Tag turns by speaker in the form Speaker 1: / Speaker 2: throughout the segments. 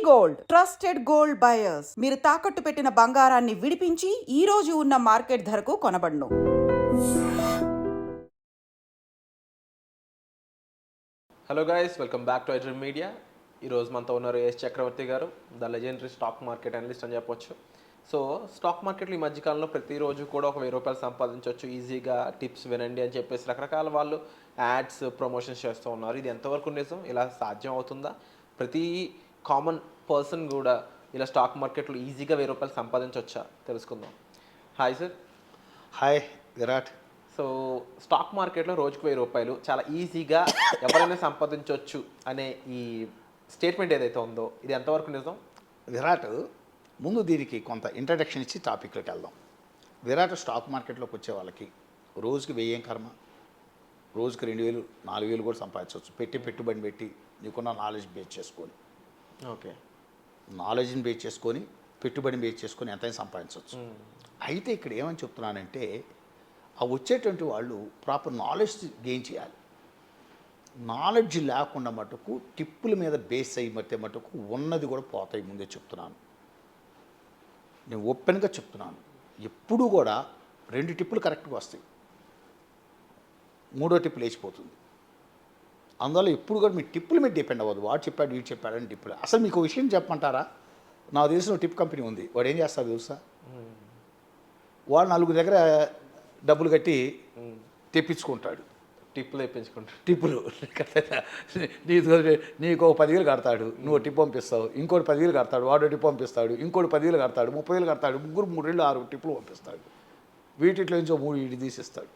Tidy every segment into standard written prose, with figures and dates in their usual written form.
Speaker 1: Gold trusted gold buyers మీరు తాకట్టు పెట్టిన బంగారాన్ని విడిపించి ఈ రోజు ఉన్న మార్కెట్ ధరకు కొనబడును.
Speaker 2: Hello guys, welcome back to iDream media. ఈరోజు మనతో ఉన్నారు ఎస్ చక్రవర్తి గారు, the legendary stock market analyst అని చెప్పొచ్చు. సో స్టాక్ మార్కెట్లో ఈ మధ్యకాలంలో ప్రతిరోజు కూడా ఒక 1000 రూపాయలు సంపాదించవచ్చు ఈజీగా, టిప్స్ వినండి అని చెప్పేసి రకరకాల వాళ్ళు యాడ్స్ ప్రమోషన్స్ చేస్తూ ఉన్నారు. ఇది ఎంతవరకు నిజం? ఇలా సాధ్యం అవుతుందా? ప్రతి కామన్ పర్సన్ కూడా ఇలా స్టాక్ మార్కెట్లో ఈజీగా 1000 రూపాయలు సంపాదించవచ్చా? తెలుసుకుందాం. Hi sir.
Speaker 3: Hi Virat.
Speaker 2: So stock మార్కెట్లో రోజుకు 1000 రూపాయలు చాలా ఈజీగా ఎవరైనా సంపాదించవచ్చు అనే ఈ స్టేట్మెంట్ ఏదైతే ఉందో ఇది ఎంతవరకు నిజం?
Speaker 3: విరాట్, ముందు దీనికి కొంత ఇంట్రడక్షన్ ఇచ్చి టాపిక్లోకి వెళ్దాం. విరాట్, స్టాక్ మార్కెట్లోకి వచ్చే వాళ్ళకి రోజుకి 1000 ఏం కర్మ, రోజుకి 2000 4000 కూడా సంపాదించవచ్చు. పెట్టుబడి పెట్టి నీకున్న నాలెడ్జ్ బేస్ చేసుకొని,
Speaker 2: ఓకే,
Speaker 3: నాలెడ్జ్ని బేస్ చేసుకొని పెట్టుబడిని బేస్ చేసుకొని ఎంతైనా సంపాదించవచ్చు. అయితే ఇక్కడ ఏమని చెప్తున్నానంటే, ఆ వచ్చేటువంటి వాళ్ళు ప్రాపర్ నాలెడ్జ్ గెయిన్ చేయాలి. నాలెడ్జ్ లేకుండా మటుకు టిప్పుల మీద బేస్ అయ్యి మటుకు ఉన్నది కూడా పోతాయి. ముందే చెప్తున్నాను, నేను ఓపెన్గా చెప్తున్నాను. ఎప్పుడూ కూడా 2 టిప్పులు కరెక్ట్గా వస్తాయి, 3వ టిప్పు లేచిపోతుంది. అందువల్ల ఎప్పుడు కూడా మీ టిప్పుల మీద డిపెండ్ అవ్వదు. వాడు చెప్పాడు, వీడు చెప్పాడని టిప్పులు. అసలు మీకు విషయం చెప్పమంటారా? నాకు తెలిసిన టిప్ కంపెనీ ఉంది. వాడు ఏం చేస్తాడు తెలుసా? వాడు 4 దగ్గర డబ్బులు కట్టి తెప్పించుకుంటాడు.
Speaker 2: టిప్పులు తెప్పించుకుంటాడు.
Speaker 3: టిప్పులు నీకు 10,000 కడతాడు, నువ్వు టిప్ పంపిస్తావు. ఇంకోటి 10,000 కడతాడు, వాడు టిప్ పంపిస్తాడు. ఇంకోటి 10,000 కడతాడు, 30,000 కడతాడు. ముగ్గురు 3 6 టిప్పులు పంపిస్తాడు. వీటిలో నుంచో 3 ఇటు తీసిస్తాడు.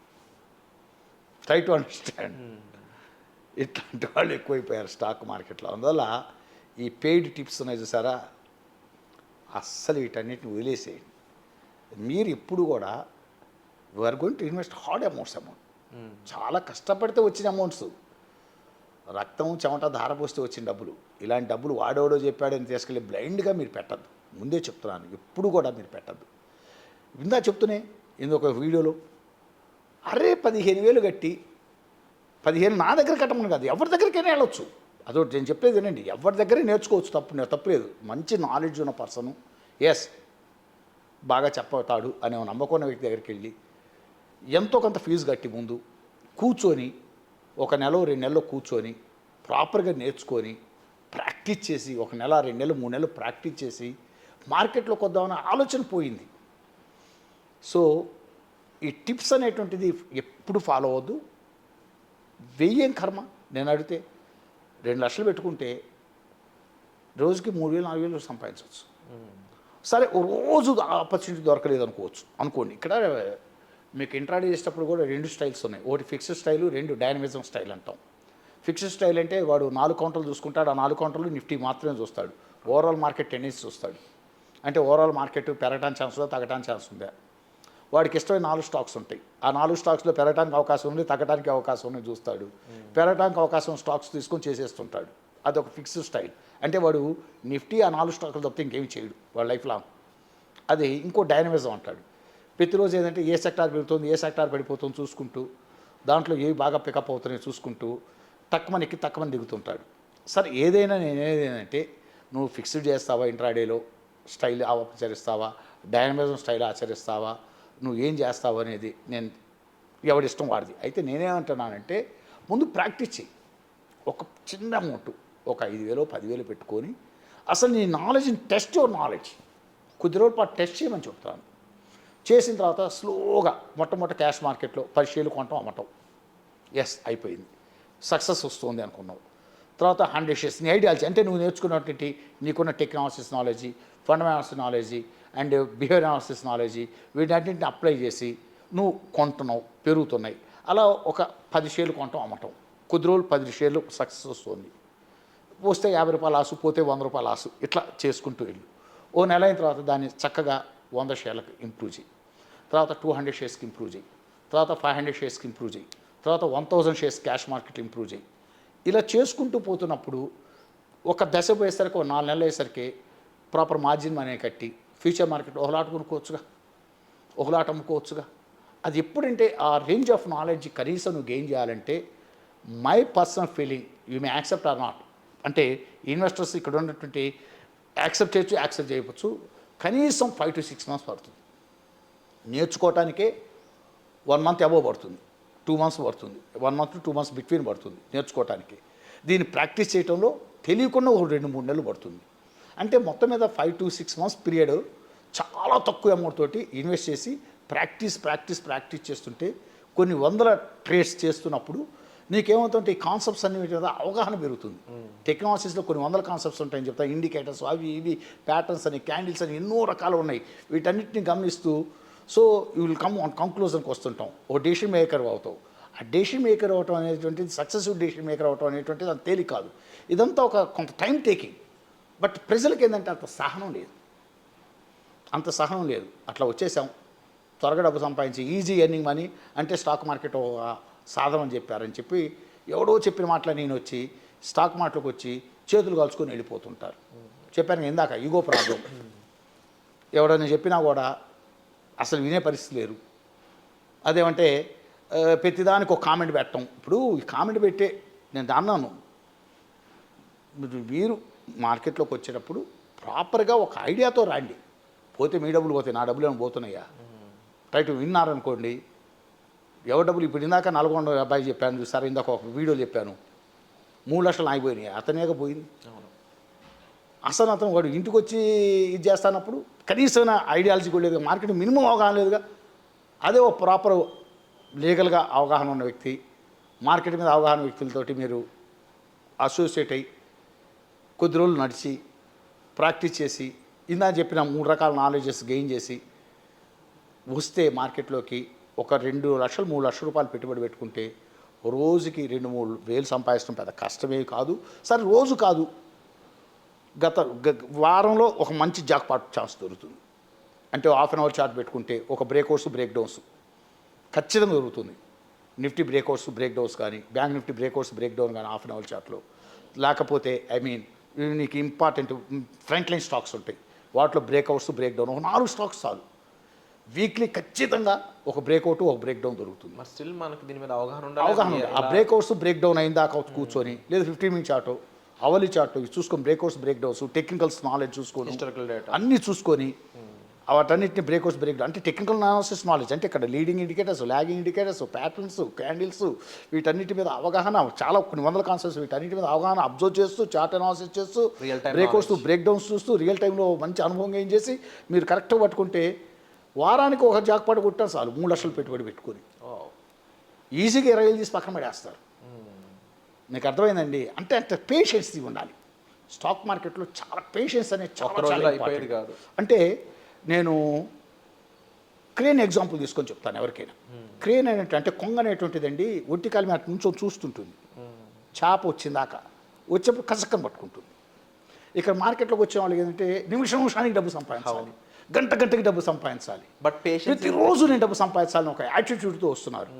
Speaker 3: Try to understand. ఇట్లాంటి వాళ్ళు ఎక్కువైపోయారు స్టాక్ మార్కెట్లో. అందువల్ల ఈ పెయిడ్ టిప్స్ ఉన్నాయి చూసారా, అస్సలు వీటన్నిటిని వదిలేసేయండి. మీరు ఎప్పుడు కూడా are going to invest hard amounts. చాలా కష్టపడితే వచ్చిన అమౌంట్స్, రక్తం చెమట ధారపోస్తే వచ్చిన డబ్బులు. ఇలాంటి డబ్బులు వాడేవాడో చెప్పాడని తీసుకెళ్ళి బ్లైండ్గా మీరు పెట్టద్దు. ముందే చెప్తున్నాను, ఎప్పుడు కూడా మీరు పెట్టద్దు. ఇందా చెప్తూనే ఇంకొక వీడియోలో, అరే 15,000 కట్టి 15 నా దగ్గర కట్టమని కాదు, ఎవరి దగ్గరికైనా వెళ్ళొచ్చు. అదొకటి నేను చెప్పేది వినండి, ఎవరి దగ్గరే నేర్చుకోవచ్చు. తప్పులేదు. మంచి నాలెడ్జ్ ఉన్న పర్సను, ఎస్ బాగా చెప్పతాడు అనే నమ్మకం ఉన్న వ్యక్తి దగ్గరికి వెళ్ళి ఎంతో కొంత ఫీజు కట్టి ముందు కూర్చొని 1 నెల 2 నెలలు కూర్చొని ప్రాపర్గా నేర్చుకొని ప్రాక్టీస్ చేసి 1 నెల 2 నెలలు 3 నెలలు ప్రాక్టీస్ చేసి మార్కెట్లోకి వద్దామన్న ఆలోచన పోయింది. సో ఈ టిప్స్ అనేటువంటిది ఎప్పుడు ఫాలో అవ్వద్దు. 1000 ఏం కర్మ. నేను అడిగితే 2 లక్షలు పెట్టుకుంటే రోజుకి 3,000 4,000 సంపాదించవచ్చు. సరే, ఓ రోజు ఆపర్చునిటీ దొరకలేదు అనుకోండి. ఇక్కడ మీకు ఇంట్రాడే చేసేటప్పుడు కూడా 2 స్టైల్స్ ఉన్నాయి. ఒకటి ఫిక్స్డ్ స్టైలు, 2 డైనమిజం స్టైల్ అంటాం. ఫిక్స్డ్ స్టైల్ అంటే వాడు 4 కౌంటర్లు చూసుకుంటాడు. ఆ 4 కౌంటర్లు నిఫ్టీ మాత్రమే చూస్తాడు. ఓవరాల్ మార్కెట్ టెన్డెన్సీ చూస్తాడు. అంటే ఓవరాల్ మార్కెట్ పెరగడానికి ఛాన్స్ ఉందా, తగ్గడానికి ఛాన్స్ ఉందా. వాడికి ఇష్టమైన 4 స్టాక్స్ ఉంటాయి. ఆ 4 స్టాక్స్లో పెరగడానికి అవకాశం ఉంది, తగ్గడానికి అవకాశం ఉంది చూస్తాడు. పెరగడానికి అవకాశం స్టాక్స్ తీసుకొని చేసేస్తుంటాడు. అదొక ఫిక్స్డ్ స్టైల్. అంటే వాడు నిఫ్టీ ఆ 4 స్టాక్లు తప్పితే ఇంకేమి చేయడు వాడు లైఫ్ లాంగ్. అది ఇంకో డైనమిజం అంటాడు. ప్రతిరోజు ఏంటంటే ఏ సెక్టార్ పెరుగుతుంది, ఏ సెక్టార్ పడిపోతుంది చూసుకుంటూ, దాంట్లో ఏవి బాగా పికప్ అవుతున్నాయి చూసుకుంటూ తక్కువనికి దిగుతుంటాడు. సరే, ఏదైనా నేనేదంటే, నువ్వు ఫిక్స్డ్ చేస్తావా, ఇంట్రాడేలో స్టైల్ ఆచరిస్తావా, డైనమిజం స్టైల్ ఆచరిస్తావా, నువ్వు ఏం చేస్తావు అనేది నేను ఎవడి ఇష్టం వాడిది. అయితే నేనేమంటున్నానంటే, ముందు ప్రాక్టీస్ చెయ్యి. ఒక చిన్న అమౌంట్, ఒక 5,000 10,000 పెట్టుకొని అసలు నీ నాలెడ్జ్ని టెస్ట్ యువర్ నాలెడ్జ్ కొద్ది రోజుల పాటు టెస్ట్ చేయమని చెప్తాను. చేసిన తర్వాత స్లోగా మొట్టమొదటి క్యాష్ మార్కెట్లో 10 షేర్లు కొనటం అమ్మటం. ఎస్, అయిపోయింది, సక్సెస్ వస్తుంది అనుకున్నావు. తర్వాత 100 షేర్స్ నీ ఐడియాలజీ, అంటే నువ్వు నేర్చుకున్నటువంటి నీకున్న technologies knowledge, fundamentals knowledge and behaviour analysis knowledge, వీటన్నింటిని అప్లై చేసి నువ్వు కొంటున్నావు, పెరుగుతున్నాయి. అలా ఒక 10 షేర్లు కొనటం అమ్మటం. కొద్ది రోజులు 10 షేర్లు సక్సెస్ వస్తుంది. వస్తే 50 రూపాయలు ఆసు, పోతే 100 రూపాయలు ఆసు, ఇట్లా చేసుకుంటూ వెళ్ళు. ఓ నెల అయిన తర్వాత దాన్ని చక్కగా 100 షేర్లకు ఇంప్రూవ్ చేయి. తర్వాత 200 షేర్స్కి ఇంప్రూవ్ చేయి. తర్వాత 500 షేర్స్కి ఇంప్రూవ్ చేయి. తర్వాత 1000 షేర్స్ క్యాష్ మార్కెట్ ఇంప్రూవ్ చేయి. ఇలా చేసుకుంటూ పోతున్నప్పుడు ఒక దశ పోయేసరికి, 4 నెలలు అయ్యేసరికి ప్రాపర్ మార్జిన్ మనీ కట్టి ఫ్యూచర్ మార్కెట్ ఒకలాట కొనుక్కోవచ్చుగా, ఒకలాట అమ్ముకోవచ్చుగా. అది ఎప్పుడంటే ఆ రేంజ్ ఆఫ్ నాలెడ్జ్ కనీసం నువ్వు గెయిన్ చేయాలంటే, my personal feeling, you may accept or not, అంటే ఇన్వెస్టర్స్ ఇక్కడ ఉన్నటువంటి యాక్సెప్ట్ చేయొచ్చు, యాక్సెప్ట్ చేయవచ్చు. కనీసం 5 to 6 months పడుతుంది. నేర్చుకోవటానికే 1 month అబోవ్ పడుతుంది, 2 months పడుతుంది, 1 month to 2 months బిట్వీన్ పడుతుంది నేర్చుకోవటానికి. దీన్ని ప్రాక్టీస్ చేయడంలో తెలియకుండా ఒక 2-3 నెలలు పడుతుంది. అంటే మొత్తం మీద 5 to 6 months పీరియడ్ చాలా తక్కువ అమౌంట్ తోటి ఇన్వెస్ట్ చేసి ప్రాక్టీస్ చేస్తుంటే కొన్ని వందల ట్రేడ్స్ చేస్తున్నప్పుడు నీకేమవుతుంటే ఈ కాన్సెప్ట్స్ అన్ని మీద అవగాహన పెరుగుతుంది. టెక్నాలజీస్లో కొన్ని వందల కాన్సెప్ట్స్ ఉంటాయని చెప్తా, ఇండికేటర్స్ అవి ఇవి ప్యాటర్న్స్ అని క్యాండిల్స్ అని ఎన్నో రకాలు ఉన్నాయి. వీటన్నిటిని గమనిస్తూ so you will come on కంక్లూజన్కి వస్తుంటాం. ఓ డెసిషన్ మేకర్ అవుతావు. ఆ డెసిషన్ మేకర్ అవటం అనేటువంటిది సక్సెసివ్ డెసిషన్ మేకర్ అవటం అనేటువంటిది అంత తేలిక కాదు. ఇదంతా ఒక కొంత టైం టేకింగ్. బట్ ప్రజలకి ఏంటంటే అంత సహనం లేదు. అట్లా వచ్చేసాం, త్వరగా డబ్బు సంపాదించి ఈజీ ఎర్నింగ్ మనీ అంటే స్టాక్ మార్కెట్ సాధనం అని చెప్పారని చెప్పి ఎవడో చెప్పిన మాటలు నేను వచ్చి స్టాక్ మార్కెట్లోకి వచ్చి చేతులు కాల్చుకొని వెళ్ళిపోతుంటారు. చెప్పాను ఇందాక ఈగో ప్రాబ్లం. ఎవడైనా చెప్పినా కూడా అసలు వినే పరిస్థితి లేరు. అదేమంటే ప్రతిదానికి ఒక కామెంట్ పెట్టడం. ఇప్పుడు ఈ కామెంట్ పెట్టే నేను అన్నాను, మీరు మార్కెట్లోకి వచ్చేటప్పుడు ప్రాపర్గా ఒక ఐడియాతో రాండి. పోతే మీ డబ్బులు పోతాయి, నా డబ్బులు ఏమైనా పోతున్నాయా? రైట్ విన్నారనుకోండి, ఎవరి డబ్బులు ఇప్పుడు ఇందాక 400 అబ్బాయి చెప్పాను చూసారా, ఇందాక ఒక వీడియో చెప్పాను, 3 లక్షలు ఆగిపోయినాయి. అతనేగా పోయింది. అసలు అతను వాడు ఇంటికి వచ్చి ఇది చేస్తానప్పుడు కనీసమైన ఐడియాలజీ కూడా లేదు, మార్కెట్ మినిమం అవగాహన లేదుగా. అదే ఒక ప్రాపర్ లీగల్గా అవగాహన ఉన్న వ్యక్తి, మార్కెట్ మీద అవగాహన వ్యక్తులతోటి మీరు అసోసియేట్ అయ్యి కొద్ది రోజులు నడిచి ప్రాక్టీస్ చేసి ఇందా చెప్పిన 3 రకాల నాలెడ్జెస్ గెయిన్ చేసి వస్తే మార్కెట్లోకి ఒక 2 లక్షలు 3 లక్షల రూపాయలు పెట్టుబడి పెట్టుకుంటే రోజుకి 2-3 వేలు సంపాదించడం పెద్ద కష్టమే కాదు. సరే రోజు కాదు, వారంలో ఒక మంచి జాక్పాట్ ఛాన్స్ దొరుకుతుంది. అంటే హాఫ్ అన్ అవర్ చార్ట్ పెట్టుకుంటే ఒక బ్రేక్అవుట్స్ బ్రేక్ డౌన్స్ ఖచ్చితంగా దొరుకుతుంది. నిఫ్టీ బ్రేక్అవుట్స్ బ్రేక్ డౌన్స్ కానీ, bank Nifty breakouts break down కానీ హాఫ్ అన్ అవర్ చార్ట్లో. లేకపోతే నీకు ఇంపార్టెంట్ ఫ్రంట్ లైన్ స్టాక్స్ ఉంటాయి, వాటిలో బ్రేక్అవుట్స్ బ్రేక్ డౌన్ ఒక 4 స్టాక్స్ చాలు. వీక్లీ ఖచ్చితంగా ఒక బ్రేక్అవుట్ ఒక బ్రేక్ డౌన్ దొరుకుతుంది.
Speaker 2: మరి స్టిల్ మనకి దీని మీద అవగాహన
Speaker 3: ఉంది. ఆ బ్రేక్అవుట్స్ బ్రేక్ డౌన్ అయిన దాకా కూర్చొని లేదా 15 minute చార్ట్ అవలి చార్ట్ చూసుకొని breakouts break downs technicals knowledge చూసుకొని
Speaker 2: హిస్టారికల్ డేటా
Speaker 3: అన్నీ చూసుకొని వాటన్నిటిని బ్రేక్అవుట్స్ బ్రేక్ డౌన్ అంటే టెక్నికల్ అనాలిసిస్ నాలెడ్జ్ అంటే ఇక్కడ leading indicators, lagging indicators, patterns, candles వీటన్నిటి మీద అవగాహన చాలా కొన్ని వందల కాన్సెప్ట్స్ వీటన్నిటి మీద అవగాహన అబ్జర్వ్ చేస్తూ చార్ట్ అనాలిసిస్ చేస్తూ బ్రేక్అవుట్స్ బ్రేక్ డౌన్స్ చూస్తూ రియల్ టైంలో మంచి అనుభవం ఏం చేసి మీరు కరెక్ట్గా పట్టుకుంటే వారానికి ఒక జాక్పాట్ కొట్టాను చాలు. 3 లక్షలు పెట్టుబడి పెట్టుకొని ఈజీగా 20 వేలు తీసి పక్కన పడేస్తారు. మీకు అర్థమైందండి. అంటే పేషెన్స్ ఉండాలి. స్టాక్ మార్కెట్లో చాలా పేషెన్స్ అనేది చాలా
Speaker 2: అయిపోయేది కాదు.
Speaker 3: అంటే నేను క్రేన్ ఎగ్జాంపుల్ తీసుకొని చెప్తాను ఎవరికైనా. క్రేన్ అంటే కొంగ అనేటువంటిదండి ఒట్టి కాలి మీద నుంచో చూస్తుంటుంది, చేప వచ్చిందాక వచ్చేప్పుడు కసక్కని పట్టుకుంటుంది. ఇక్కడ మార్కెట్లోకి వచ్చే వాళ్ళకి ఏంటంటే నిమిషానికి డబ్బు సంపాదించాలి, గంటకి డబ్బు సంపాదించాలి,
Speaker 2: బట్
Speaker 3: ప్రతిరోజు నేను డబ్బు సంపాదించాలని ఒక యాటిట్యూడ్తో వస్తున్నారు.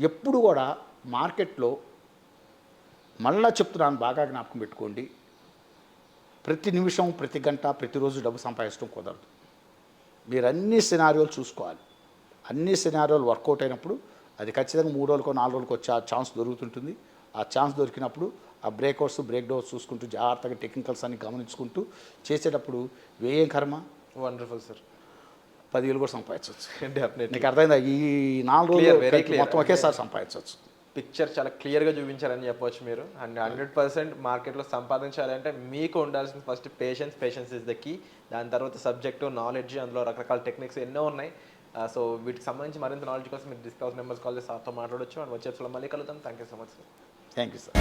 Speaker 3: ఎప్పుడు కూడా మార్కెట్లో మళ్ళా చెప్తున్నాను, బాగా జ్ఞాపకం పెట్టుకోండి, ప్రతి నిమిషం ప్రతి గంట ప్రతిరోజు డబ్బు సంపాదించడం కుదరదు. మీరు అన్ని సినారియోలు చూసుకోవాలి. అన్ని సినారియోలు వర్కౌట్ అయినప్పుడు అది ఖచ్చితంగా 3 రోజులకో 4 రోజులకో వచ్చే ఆ ఛాన్స్ దొరుకుతుంటుంది. ఆ ఛాన్స్ దొరికినప్పుడు ఆ బ్రేక్అవుట్స్ బ్రేక్ డౌన్స్ చూసుకుంటూ జాగ్రత్తగా టెక్నికల్స్ అన్ని గమనించుకుంటూ చేసేటప్పుడు వేయం కర్మ.
Speaker 2: Wonderful sir.
Speaker 3: 10 వేలు కూడా సంపాదించవచ్చు.
Speaker 2: డెఫినెట్లీ.
Speaker 3: నీకు అర్థమైందా? ఈ 4 రోజులు మొత్తం ఒకేసారి సంపాదించవచ్చు.
Speaker 2: పిక్చర్ చాలా క్లియర్గా చూపించారని చెప్పవచ్చు మీరు. అండ్ 100% మార్కెట్లో సంపాదించాలంటే మీకు ఉండాల్సిన first patience is the key. దాని తర్వాత సబ్జెక్టు నాలెడ్జ్, అందులో రకరకాల టెక్నిక్స్ ఎన్నో ఉన్నాయి. సో వీటికి సంబంధించి మరింత నాలెడ్జ్ కోసం మీరు డిస్కౌంట్ నెంబర్స్ కాల్ చేసి సార్తో మాట్లాడవచ్చు. అండ్ వచ్చే మళ్ళీ కలుద్దాం. Thank you so much sir.
Speaker 3: Thank you sir.